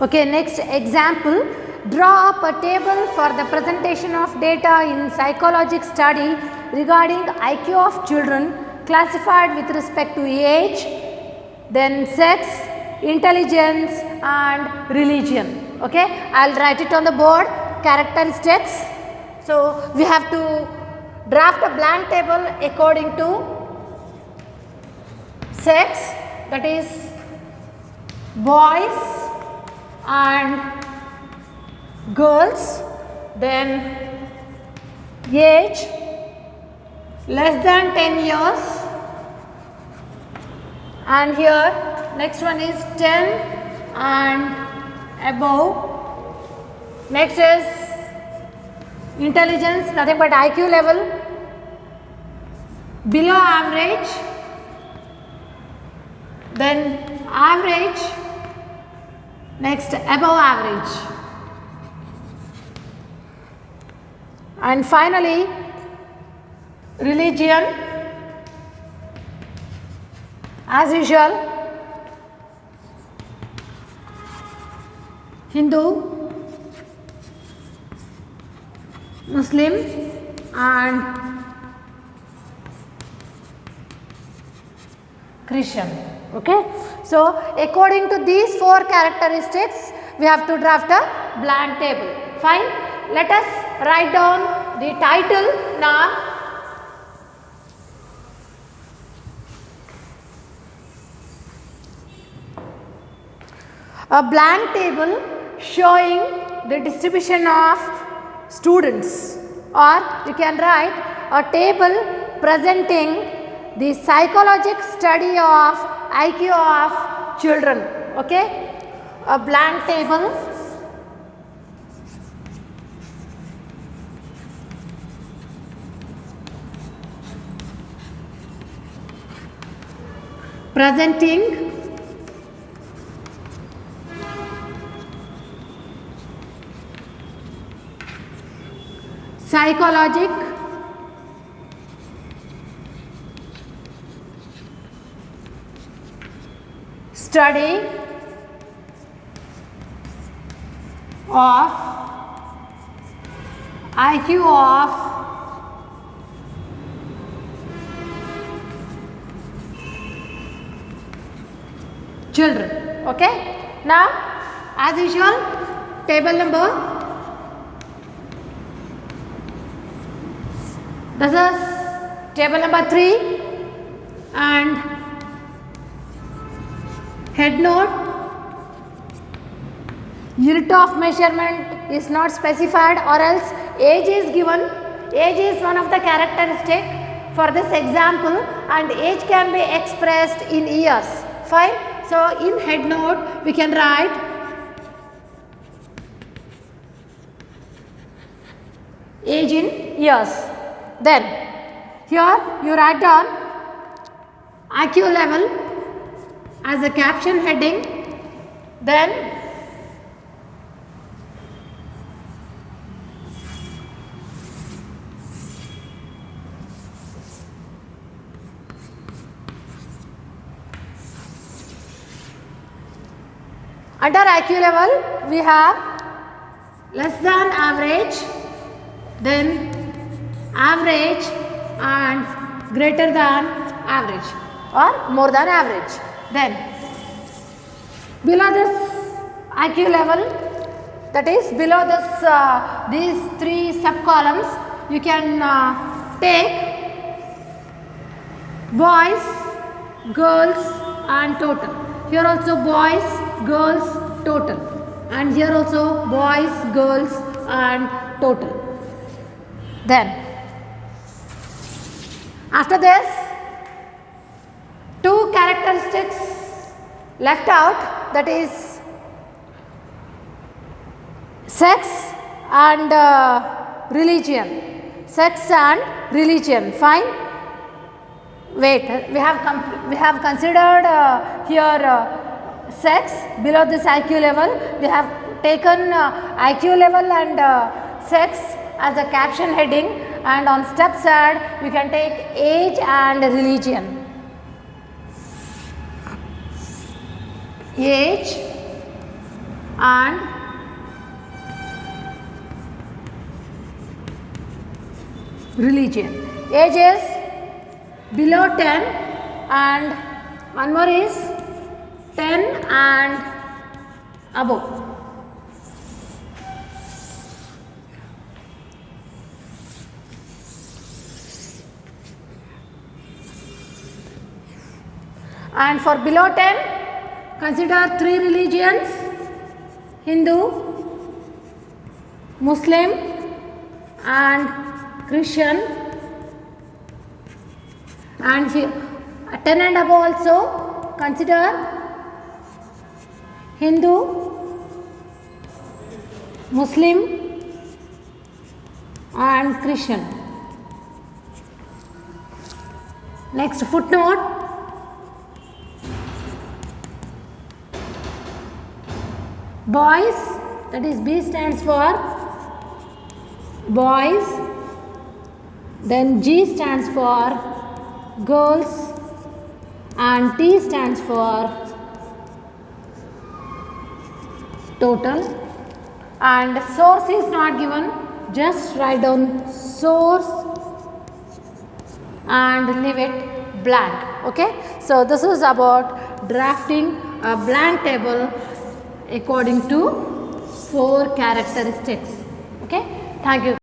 Okay, next example. Draw up a table for the presentation of data in psychological study regarding IQ of children classified with respect to age, then sex, intelligence and religion. Okay, I will write it on the board. Characteristics. So, we have to draft a blank table according to sex, that is boys and girls, then age less than 10 years, and here next one is 10 and above. Next is intelligence, nothing but IQ level below average, then average, next above average, and finally religion. As usual, Hindu, Muslim and Christian. Okay. So, according to these 4 characteristics, we have to draft a blank table. Fine. Let us write down the title now. A blank table showing the distribution of students, or you can write a table presenting the psychological study of IQ of children. Okay, a blank table presenting psychologic study of IQ of children. Okay. Now, as usual, table number. This is table number 3 and head note. Unit of measurement is not specified, or else age is given. Age is one of the characteristic for this example, and age can be expressed in years. Fine. So, in head note we can write age in years. Then here you write down IQ level as a caption heading, then under IQ level we have less than average, then average and greater than average or more than average. Then below this IQ level, that is below this these 3 sub columns, you can take boys, girls and total. Here also boys, girls, total, and here also boys, girls and total. Then after this, 2 characteristics left out, that is sex and religion. Sex and religion. Fine. Wait, we have considered here sex below this IQ level. We have taken IQ level and sex as a caption heading, and on step side we can take age and religion. Age and religion. Ages below 10 and one more is 10 and above. And for below 10, consider 3 religions: Hindu, Muslim and Christian. And 10 and above also consider Hindu, Muslim and Christian. Next footnote: boys, that is B stands for boys, then G stands for girls and T stands for total. And source is not given, just write down source and leave it blank. Okay, so this is about drafting a blank table according to 4 characteristics. Okay, thank you.